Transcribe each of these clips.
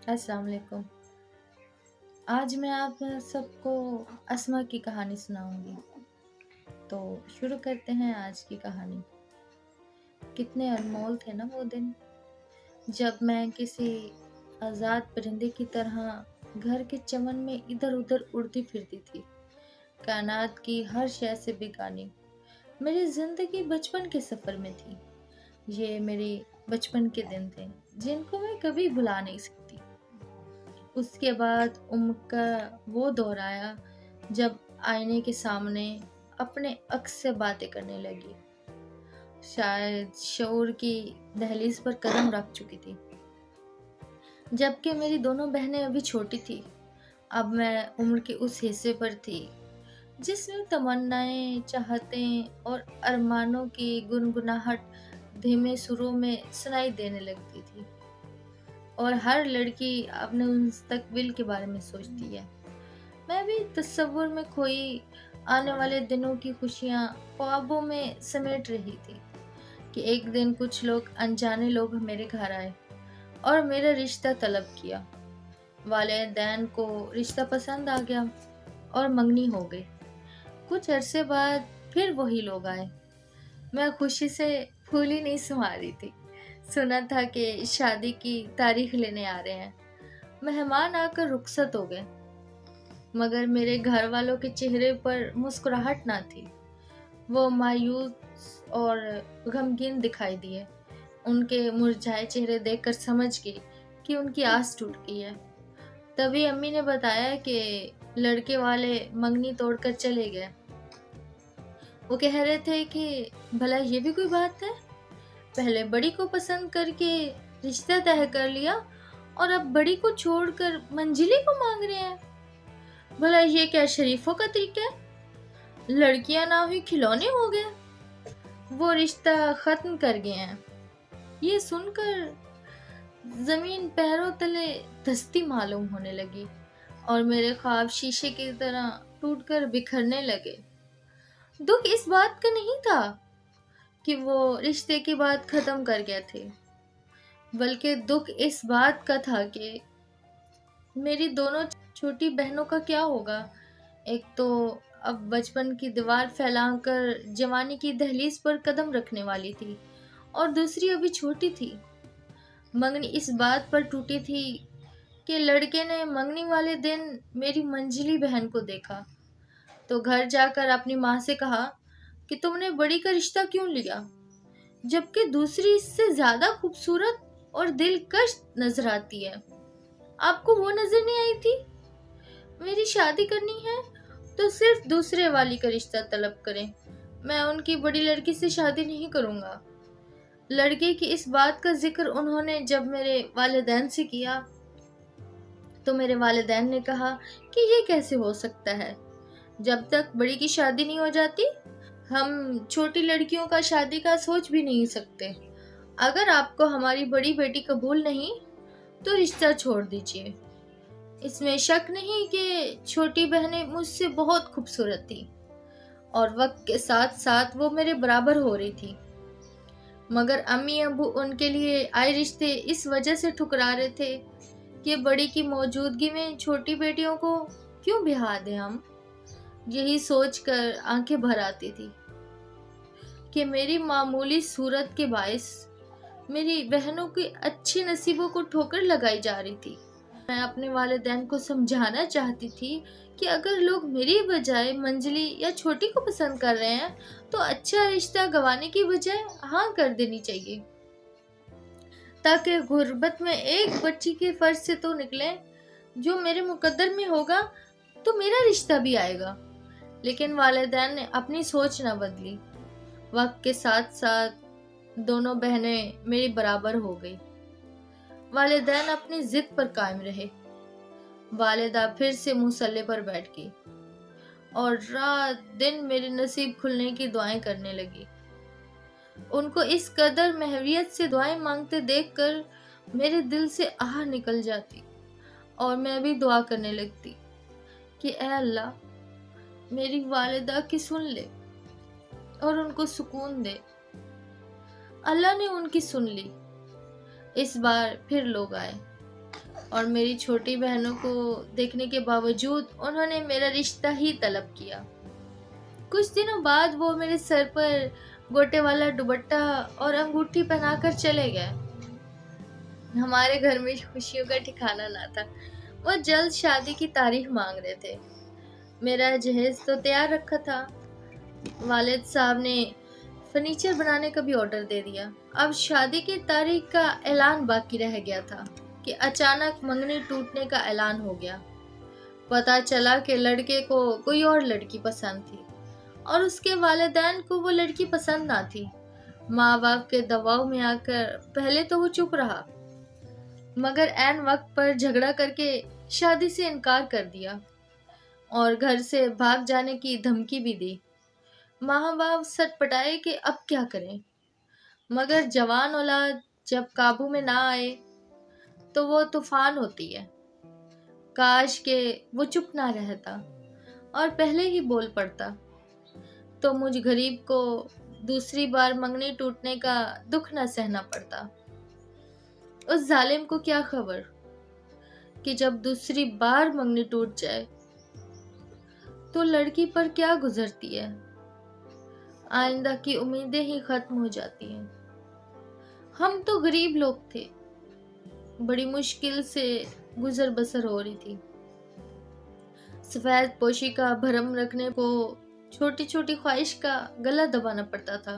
अस्सलाम वालेकुम। आज मैं आप सबको अस्मा की कहानी सुनाऊंगी। तो शुरू करते हैं आज की कहानी। कितने अनमोल थे ना वो दिन, जब मैं किसी आज़ाद परिंदे की तरह घर के चमन में इधर उधर उड़ती फिरती थी, कायनात की हर शय से बेगानी। मेरी जिंदगी बचपन के सफर में थी। ये मेरे बचपन के दिन थे जिनको मैं कभी भुला नहीं सकती। उसके बाद उम्र का वो दौर आया जब आईने के सामने अपने अक्स से बातें करने लगी। शायद शऊर की दहलीज पर कदम रख चुकी थी, जबकि मेरी दोनों बहनें अभी छोटी थी। अब मैं उम्र के उस हिस्से पर थी जिसमें तमन्नाएं, चाहतें और अरमानों की गुनगुनाहट धीमे सुरों में सुनाई देने लगती थी, और हर लड़की अपने मुस्तकबिल के बारे में सोचती है। मैं भी तस्वुर में खोई आने वाले दिनों की खुशियां ख्वाबों में समेट रही थी कि एक दिन कुछ लोग, अनजाने लोग, मेरे घर आए और मेरा रिश्ता तलब किया। वालिदैन को रिश्ता पसंद आ गया और मंगनी हो गई। कुछ अरसे बाद फिर वही लोग आए। मैं खुशी से फूली नहीं समा रही थी। सुना था कि शादी की तारीख लेने आ रहे हैं। मेहमान आकर रुखसत हो गए, मगर मेरे घर वालों के चेहरे पर मुस्कुराहट ना थी। वो मायूस और गमगीन दिखाई दिए। उनके मुरझाए चेहरे देखकर समझ गई कि उनकी आस टूट गई है। तभी अम्मी ने बताया कि लड़के वाले मंगनी तोड़कर चले गए। वो कह रहे थे कि भला ये भी कोई बात है, पहले बड़ी को पसंद करके रिश्ता तय कर लिया और अब बड़ी को छोड़कर मंजिली को मांग रहे हैं। भला ये क्या शरीफों का तरीका है? लड़कियां ना हुई खिलौने हो गए, वो रिश्ता खत्म कर गए हैं। ये सुनकर जमीन पैरों तले धंसती मालूम होने लगी और मेरे ख्वाब शीशे की तरह टूटकर बिखरने लगे। दुख इस बात का नहीं था कि वो रिश्ते की बात खत्म कर गए थे, बल्कि दुख इस बात का था कि मेरी दोनों छोटी बहनों का क्या होगा। एक तो अब बचपन की दीवार फैलाकर जवानी की दहलीज पर कदम रखने वाली थी, और दूसरी अभी छोटी थी। मंगनी इस बात पर टूटी थी कि लड़के ने मंगनी वाले दिन मेरी मंजिली बहन को देखा तो घर जाकर अपनी माँ से कहा कि तुमने बड़ी का रिश्ता क्यों लिया, जबकि दूसरी इससे ज्यादा खूबसूरत और दिलकश नजर आती है। आपको वो नजर नहीं आई थी? मेरी शादी करनी है तो सिर्फ दूसरे वाली का रिश्ता तलब करें। मैं उनकी बड़ी लड़की से शादी नहीं करूंगा। लड़के की इस बात का जिक्र उन्होंने जब मेरे वालिदैन से किया तो मेरे वालिदैन ने कहा कि ये कैसे हो सकता है, जब तक बड़ी की शादी नहीं हो जाती हम छोटी लड़कियों का शादी का सोच भी नहीं सकते। अगर आपको हमारी बड़ी बेटी कबूल नहीं तो रिश्ता छोड़ दीजिए। इसमें शक नहीं कि छोटी बहनें मुझसे बहुत खूबसूरत थी और वक्त के साथ साथ वो मेरे बराबर हो रही थी, मगर अम्मी अबू उनके लिए आए रिश्ते इस वजह से ठुकरा रहे थे कि बड़ी की मौजूदगी में छोटी बेटियों को क्यों बिहा दें हम। यही सोचकर आंखें भर आती थी कि मेरी मामूली सूरत के बायस मेरी बहनों की अच्छी नसीबों को ठोकर लगाई जा रही थी। मैं अपने वालिदैन को समझाना चाहती थी कि अगर लोग मेरी बजाय मंजली या छोटी को पसंद कर रहे हैं तो अच्छा रिश्ता गंवाने की बजाय हाँ कर देनी चाहिए, ताकि गुर्बत में एक बच्ची के फर्ज से तो निकले। जो मेरे मुकद्दर में होगा तो मेरा रिश्ता भी आएगा। लेकिन वालिदैन ने अपनी सोच न बदली। वक्त के साथ साथ दोनों बहनें मेरी बराबर हो गई। वालिदैन अपनी जिद पर कायम रहे। वालिदा फिर से मुसल्ले पर बैठ गई और रात दिन मेरे नसीब खुलने की दुआएं करने लगी। उनको इस कदर महवियत से दुआएं मांगते देखकर मेरे दिल से आह निकल जाती और मैं भी दुआ करने लगती कि ऐ अल्लाह, मेरी वालिदा की सुन ले और उनको सुकून दे। अल्लाह ने उनकी सुन ली। इस बार फिर लोग आए। और मेरी छोटी बहनों को देखने के बावजूद उन्होंने मेरा रिश्ता ही तलब किया। कुछ दिनों बाद वो मेरे सर पर गोटे वाला दुपट्टा और अंगूठी पहनाकर चले गए। हमारे घर में खुशियों का ठिकाना ना था। वो जल्द शादी की तारीख मांग रहे थे। मेरा जहेज तो तैयार रखा था। वालिद साहब ने फर्नीचर बनाने का भी ऑर्डर दे दिया। अब शादी की तारीख का ऐलान बाकी रह गया था कि अचानक मंगनी टूटने का ऐलान हो गया। पता चला कि लड़के को कोई और लड़की पसंद थी और उसके वालिदैन को वो लड़की पसंद ना थी। माँ बाप के दबाव में आकर पहले तो वो चुप रहा, मगर ऐन वक्त पर झगड़ा करके शादी से इनकार कर दिया और घर से भाग जाने की धमकी भी दी। माँ बाप सटपटाए कि अब क्या करें, मगर जवान औलाद जब काबू में ना आए तो वो तूफान होती है। काश के वो चुप ना रहता और पहले ही बोल पड़ता, तो मुझ गरीब को दूसरी बार मंगनी टूटने का दुख न सहना पड़ता। उस जालिम को क्या खबर कि जब दूसरी बार मंगनी टूट जाए तो लड़की पर क्या गुजरती है। आइंदा की उम्मीदें ही खत्म हो जाती हैं। हम तो गरीब लोग थे, बड़ी मुश्किल से गुजर बसर हो रही थी। सफेद पोशी का भरम रखने को छोटी छोटी ख्वाहिश का गला दबाना पड़ता था।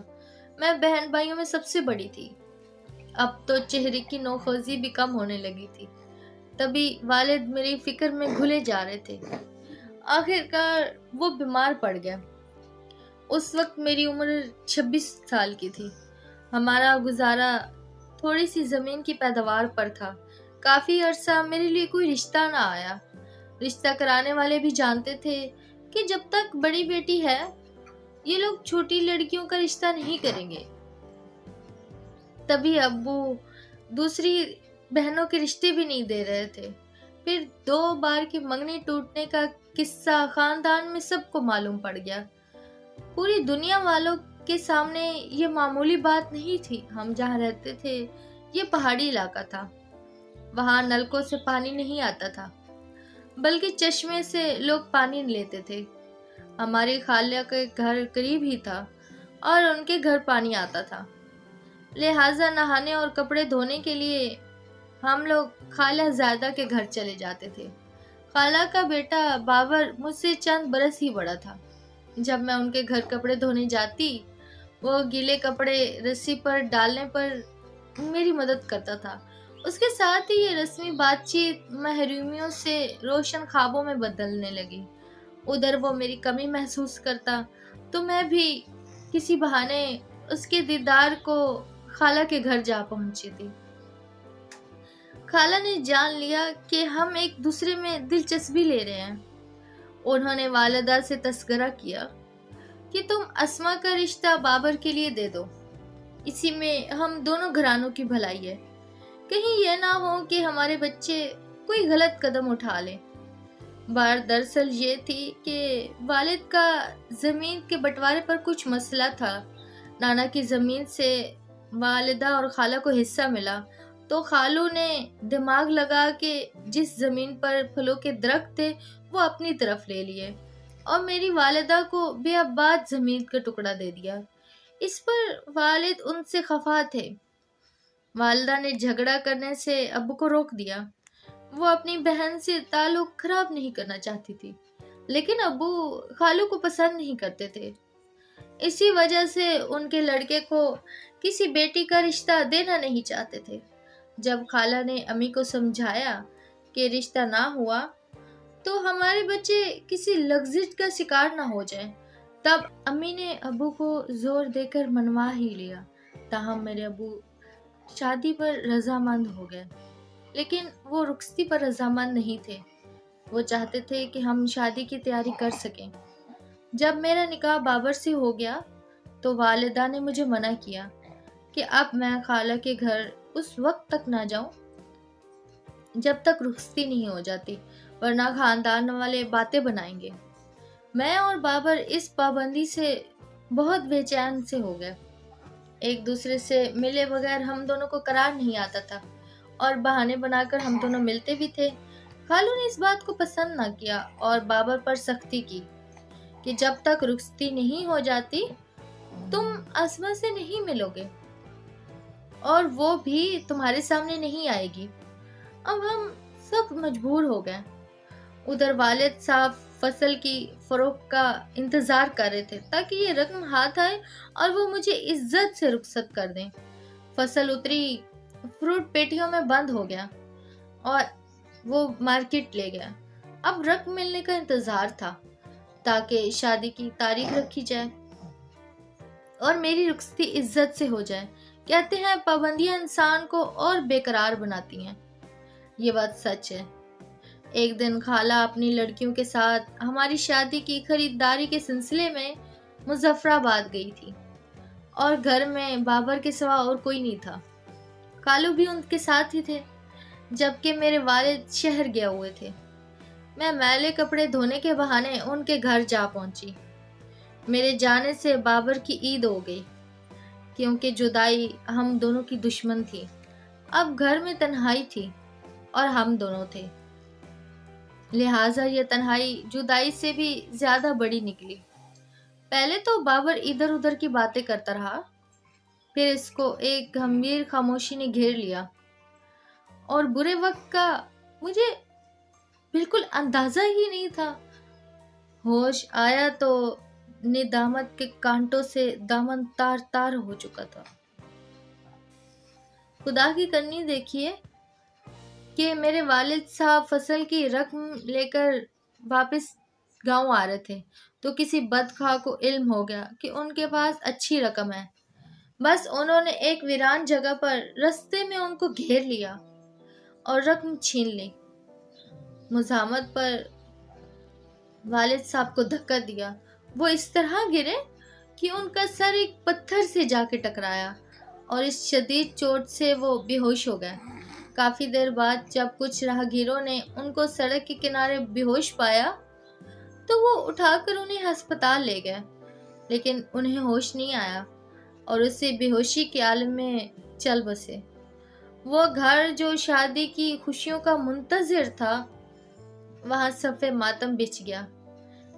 मैं बहन भाइयों में सबसे बड़ी थी। अब तो चेहरे की नौखोजी भी कम होने लगी थी। तभी वालिद मेरी फिक्र में घुले जा रहे थे। आखिरकार वो बीमार पड़ गया। उस वक्त मेरी उम्र 26 साल की थी। हमारा गुजारा थोड़ी सी जमीन की पैदावार पर था। काफी अरसा मेरे लिए कोई रिश्ता ना आया। रिश्ता कराने वाले भी जानते थे कि जब तक बड़ी बेटी है ये लोग छोटी लड़कियों का रिश्ता नहीं करेंगे। तभी अब्बू दूसरी बहनों के रिश्ते भी नहीं दे रहे थे। फिर 2 बार की मंगनी टूटने का किस्सा खानदान में सबको मालूम पड़ गया। पूरी दुनिया वालों के सामने ये मामूली बात नहीं थी। हम जहाँ रहते थे ये पहाड़ी इलाका था। वहाँ नलकों से पानी नहीं आता था, बल्कि चश्मे से लोग पानी लेते थे। हमारी खाला के घर करीब ही था और उनके घर पानी आता था। लिहाजा नहाने और कपड़े धोने के लिए हम लोग खाला ज़ायदा के घर चले जाते थे। खाला का बेटा बाबर मुझसे चंद बरस ही बड़ा था। जब मैं उनके घर कपड़े धोने जाती, वो गीले कपड़े रस्सी पर डालने पर मेरी मदद करता था। उसके साथ ही ये रस्मी बातचीत महरूमियों से रोशन ख्वाबों में बदलने लगी। उधर वो मेरी कमी महसूस करता तो मैं भी किसी बहाने उसके दीदार को खाला के घर जा पहुंची थी। खाला ने जान लिया कि हम एक दूसरे में दिलचस्पी ले रहे हैं। उन्होंने वालिदा से तस्करा किया कि तुम अस्मा का रिश्ता बाबर के लिए दे दो। इसी में हम दोनों घरानों की भलाई है। कहीं यह ना हो कि हमारे बच्चे कोई गलत कदम उठा लें। बात दरअसल ये थी कि वालिद का जमीन के बंटवारे पर कुछ मसला था। नाना की जमीन से वालिदा और खाला को हिस्सा मिला, तो खालू ने दिमाग लगा के जिस जमीन पर फलों के दरख्त थे वो अपनी तरफ ले लिए और मेरी वालिदा को बेआबाद जमीन का टुकड़ा दे दिया। इस पर वालिद उनसे खफा थे। वालिदा ने झगड़ा करने से अब्बू को रोक दिया। वो अपनी बहन से ताल्लुक खराब नहीं करना चाहती थी, लेकिन अब्बू खालू को पसंद नहीं करते थे। इसी वजह से उनके लड़के को किसी बेटी का रिश्ता देना नहीं चाहते थे। जब खाला ने अम्मी को समझाया कि रिश्ता ना हुआ तो हमारे बच्चे किसी लफ्ज़ का शिकार ना हो जाएं, तब अम्मी ने अब्बू को जोर देकर मनवा ही लिया। ताहम मेरे अब्बू शादी पर रजामंद हो गए, लेकिन वो रुखसती पर रजामंद नहीं थे। वो चाहते थे कि हम शादी की तैयारी कर सकें। जब मेरा निकाह बाबर से हो गया तो वालिदा ने मुझे मना किया कि अब मैं खाला के घर उस वक्त तक ना जाऊं जब तक रुखसती नहीं हो जाती, वरना खानदान वाले बातें बनाएंगे। मैं और बाबर इस पाबंदी से बहुत बेचैन से हो गए। एक दूसरे से मिले बगैर हम दोनों को करार नहीं आता था। اور بہانے بنا کر ہم دونوں ملتے بھی تھے۔ خالو نے اس بات کو پسند نہ کیا اور بابر پر سختی کی کہ جب تک رخصتی نہیں ہو جاتی تم اسما سے نہیں ملو گے اور وہ بھی تمہارے سامنے نہیں آئے گی۔ اب ہم سب مجبور ہو گئے۔ ادھر والد صاحب فصل کی فروخت کا انتظار کر رہے تھے تاکہ یہ رقم ہاتھ آئے اور وہ مجھے عزت سے رخصت کر دیں۔ فصل اتری، فروٹ پیٹیوں میں بند ہو گیا اور وہ مارکیٹ لے گیا۔ اب رقم ملنے کا انتظار تھا تاکہ شادی کی تاریخ رکھی جائے اور میری رخصتی عزت سے ہو جائے۔ کہتے ہیں پابندیاں انسان کو اور بے قرار بناتی ہیں۔ یہ بات سچ ہے۔ ایک دن خالہ اپنی لڑکیوں کے ساتھ ہماری شادی کی خریداری کے سلسلے میں مظفر آباد گئی تھی اور گھر میں بابر کے سوا اور کوئی نہیں تھا۔ خالو بھی ان کے ساتھ ہی تھے جبکہ میرے والد شہر گئے ہوئے تھے۔ میں میلے کپڑے دھونے کے بہانے ان کے گھر جا پہنچی۔ میرے جانے سے بابر کی عید ہو گئی کیونکہ جدائی ہم دونوں کی دشمن تھی۔ اب گھر میں تنہائی تھی اور ہم دونوں تھے، لہٰذا یہ تنہائی جدائی سے بھی زیادہ بڑی نکلی۔ پہلے تو بابر ادھر ادھر کی باتیں کرتا رہا، پھر اس کو ایک گمبھیر خاموشی نے گھیر لیا اور برے وقت کا مجھے بالکل اندازہ ہی نہیں تھا۔ ہوش آیا تو ندامت کے کانٹوں سے دامن تار تار ہو چکا تھا۔ خدا کی کرنی دیکھیے کہ میرے والد صاحب فصل کی رقم لے کر واپس گاؤں آ رہے تھے تو کسی بدخواہ کو علم ہو گیا کہ ان کے پاس اچھی رقم ہے۔ بس انہوں نے ایک ویران جگہ پر رستے میں ان کو گھیر لیا اور رقم چھین لی۔ مزاحمت پر والد صاحب کو دھکا دیا، وہ اس طرح گرے کہ ان کا سر ایک پتھر سے جا کے ٹکرایا اور اس شدید چوٹ سے وہ بے ہوش ہو گئے۔ کافی دیر بعد جب کچھ راہگیروں نے ان کو سڑک کے کنارے بے ہوش پایا تو وہ اٹھا کر انہیں ہسپتال لے گئے، لیکن انہیں ہوش نہیں آیا اور اسے بے ہوشی کے عالم میں چل بسے۔ وہ گھر جو شادی کی خوشیوں کا منتظر تھا، وہاں صف ماتم بچھ گیا۔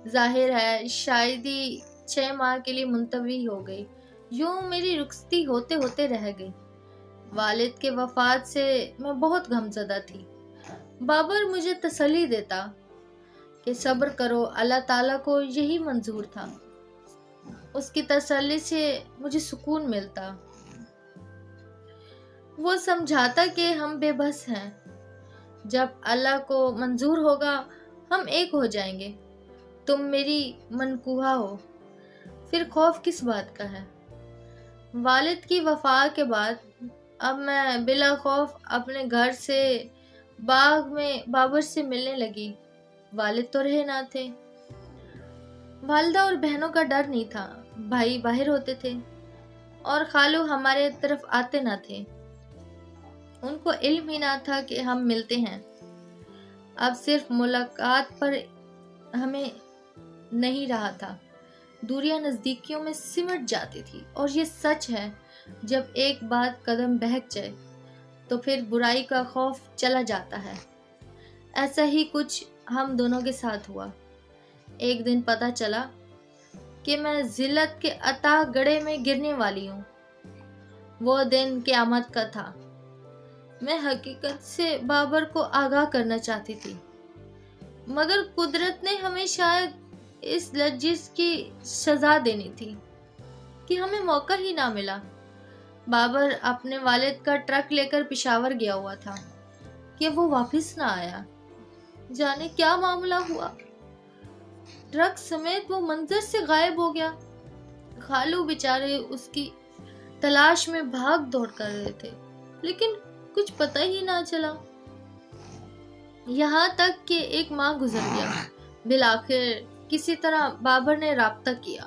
ظاہر ہے شادی 6 ماہ کے لیے ملتوی ہو گئی۔ یوں میری رخصتی ہوتے ہوتے رہ گئی۔ والد کے وفات سے میں بہت غمزدہ تھی۔ بابر مجھے تسلی دیتا کہ صبر کرو، اللہ تعالیٰ کو یہی منظور تھا۔ اس کی تسلی سے مجھے سکون ملتا۔ وہ سمجھاتا کہ ہم بے بس ہیں، جب اللہ کو منظور ہوگا ہم ایک ہو جائیں گے۔ تم میری منکوہا ہو، پھر خوف کس بات کا ہے؟ والد کی وفات کے بعد اب میں بلا خوف اپنے گھر سے باغ میں بابر سے ملنے لگی۔ والد تو رہے نہ تھے، والدہ اور بہنوں کا ڈر نہیں تھا، بھائی باہر ہوتے تھے اور خالو ہمارے طرف آتے نہ تھے۔ ان کو علم ہی نہ تھا کہ ہم ملتے ہیں۔ اب صرف ملاقات پر ہمیں نہیں رہا تھا، دوریاں نزدیکیوں میں سمٹ جاتی تھی، اور یہ سچ ہے جب ایک بات قدم بہک جائے تو پھر برائی کا خوف چلا جاتا ہے۔ ایسا ہی کچھ ہم دونوں کے ساتھ ہوا۔ ایک دن پتہ چلا کہ میں ذلت کے اتاہ گڑھے میں گرنے والی ہوں۔ وہ دن قیامت کا تھا۔ میں حقیقت سے بابر کو آگاہ کرنا چاہتی تھی، مگر قدرت نے ہمیں شاید اس لجز کی سزا دینی تھی کہ ہمیں موقع ہی نہ ملا۔ بابر اپنے والد کا ٹرک لے کر پشاور گیا ہوا تھا کہ وہ واپس نہ آیا۔ جانے کیا معاملہ ہوا، ٹرک سمیت وہ منظر سے غائب ہو گیا۔ خالو بیچارے اس کی تلاش میں بھاگ دوڑ کر رہے تھے، لیکن کچھ پتہ ہی نہ چلا۔ یہاں تک کہ ایک ماہ گزر گیا۔ بالآخر کسی طرح بابر نے رابطہ کیا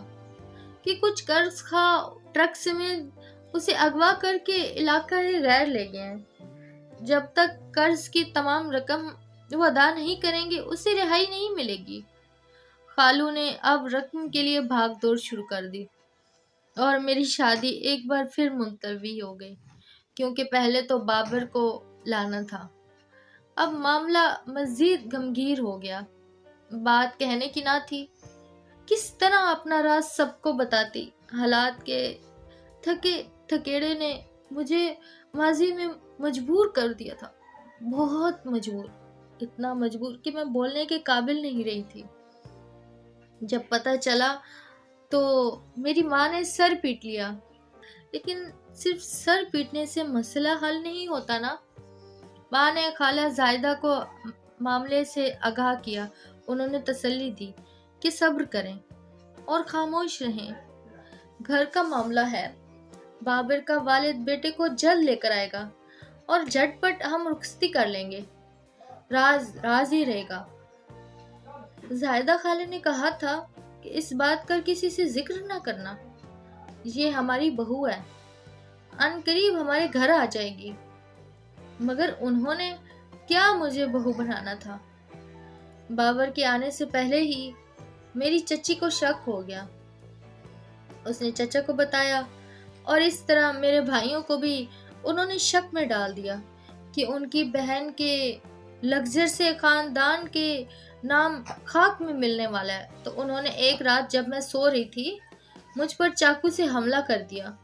کہ کچھ قرض خواہ ٹرک سمیت اسے اغوا کر کے علاقہ غیر لے گئے ہیں۔ جب تک قرض کی تمام رقم وہ ادا نہیں کریں گے اسے رہائی نہیں ملے گی۔ خالو نے اب رقم کے لیے بھاگ دوڑ شروع کر دی اور میری شادی ایک بار پھر ملتوی ہو گئی، کیونکہ پہلے تو بابر کو लाना था। अब मामला मज़ीद गमगीन हो गया। बात कहने की ना थी, किस तरह अपना राज सबको बताती। हालात के थके थकेड़े ने मुझे माजी में मजबूर कर दिया था, बहुत मजबूर, इतना मजबूर कि मैं बोलने के काबिल नहीं रही थी। जब पता चला तो मेरी माँ ने सर पीट लिया। लेकिन सिर्फ सर पीटने से मसला हल नहीं होता ना। माँ ने खाला जायदा को मामले से आगाह किया। उन्होंने तसल्ली दी कि सब्र करें और खामोश रहें। घर का मामला है, बाबर का वालिद बेटे को जल्द लेकर आएगा और झटपट हम रुखसती कर लेंगे। राज राज ही रहेगा। जायदा खाले ने कहा था कि इस बात का किसी से जिक्र ना करना। ये हमारी बहू है, अनकरीब हमारे घर आ जाएगी। मगर उन्होंने क्या मुझे बहू बनाना था। बाबर के आने से पहले ही मेरी चच्ची को शक हो गया। उसने चचा को बताया और इस तरह मेरे भाइयों को भी उन्होंने शक में डाल दिया कि उनकी बहन के लग्जर से खानदान के नाम खाक में मिलने वाला है। तो उन्होंने एक रात जब मैं सो रही थी मुझ पर चाकू से हमला कर दिया।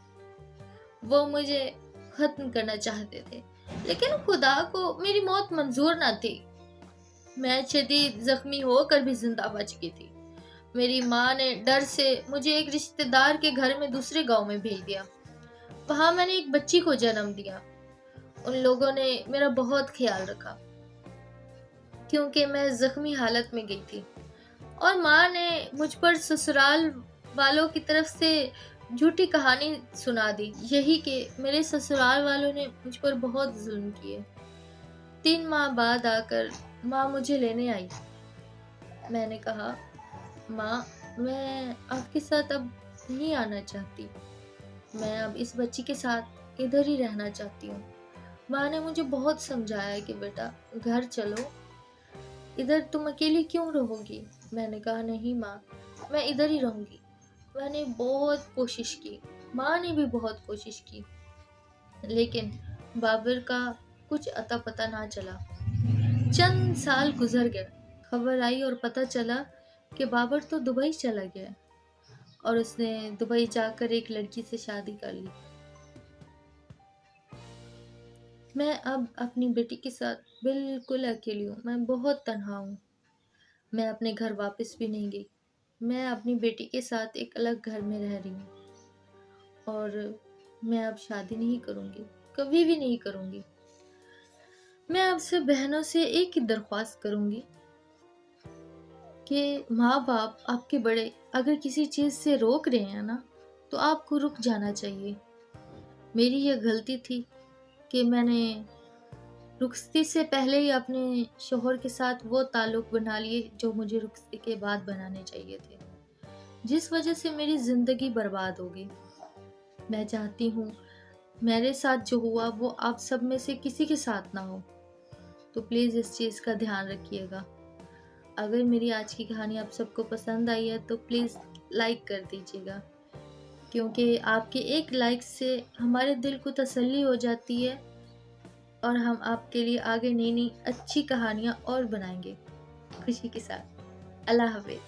वो मुझे खत्म करना चाहते थे, लेकिन खुदा को मेरी मौत मंजूर न थी। मैं शदीद जख्मी होकर भी जिंदा बच गई थी। मेरी माँ ने डर से मुझे एक रिश्तेदार के घर में दूसरे गांव में भेज दिया। वहां मैंने एक बच्ची को जन्म दिया। उन लोगों ने मेरा बहुत ख्याल रखा क्योंकि मैं जख्मी हालत में गई थी, और माँ ने मुझ पर ससुराल वालों की तरफ से झूठी कहानी सुना दी, यही कि मेरे ससुराल वालों ने मुझ पर बहुत जुल्म किए। 3 माह बाद आकर माँ मुझे लेने आई। मैंने कहा, माँ, मैं आपके साथ अब नहीं आना चाहती। मैं अब इस बच्ची के साथ इधर ही रहना चाहती हूँ। माँ ने मुझे बहुत समझाया कि बेटा घर चलो, इधर तुम अकेली क्यों रहोगी। मैंने कहा, नहीं माँ, मैं इधर ही रहूंगी। मैंने बहुत कोशिश की, माँ ने भी बहुत कोशिश की, लेकिन बाबर का कुछ अता पता ना चला। चंद साल गुजर गए। खबर आई और पता चला कि बाबर तो दुबई चला गया और उसने दुबई जाकर एक लड़की से शादी कर ली। मैं अब अपनी बेटी के साथ बिल्कुल अकेली हूँ। मैं बहुत तन्हा हूँ। मैं अपने घर वापस भी नहीं गई। मैं अपनी बेटी के साथ एक अलग घर में रह रही हूँ और मैं अब शादी नहीं करूँगी, कभी भी नहीं करूँगी। मैं आपसे बहनों से एक ही दरख्वास्त करूँगी कि माँ बाप आपके बड़े अगर किसी चीज़ से रोक रहे हैं ना, तो आपको रुक जाना चाहिए। मेरी यह गलती थी कि मैंने रुखसती से पहले ही अपने शोहर के साथ वो ताल्लुक बना लिए जो मुझे रुखसती के बाद बनाने चाहिए थे, जिस वजह से मेरी ज़िंदगी बर्बाद हो गई। मैं चाहती हूँ मेरे साथ जो हुआ वो आप सब में से किसी के साथ ना हो, तो प्लीज़ इस चीज़ का ध्यान रखिएगा। अगर मेरी आज की कहानी आप सबको पसंद आई है तो प्लीज़ लाइक कर दीजिएगा, क्योंकि आपके एक लाइक से हमारे दिल को तसल्ली हो जाती है और हम आपके लिए आगे नई नई अच्छी कहानियाँ और बनाएंगे खुशी के साथ। अल्लाह हाफ़िज़।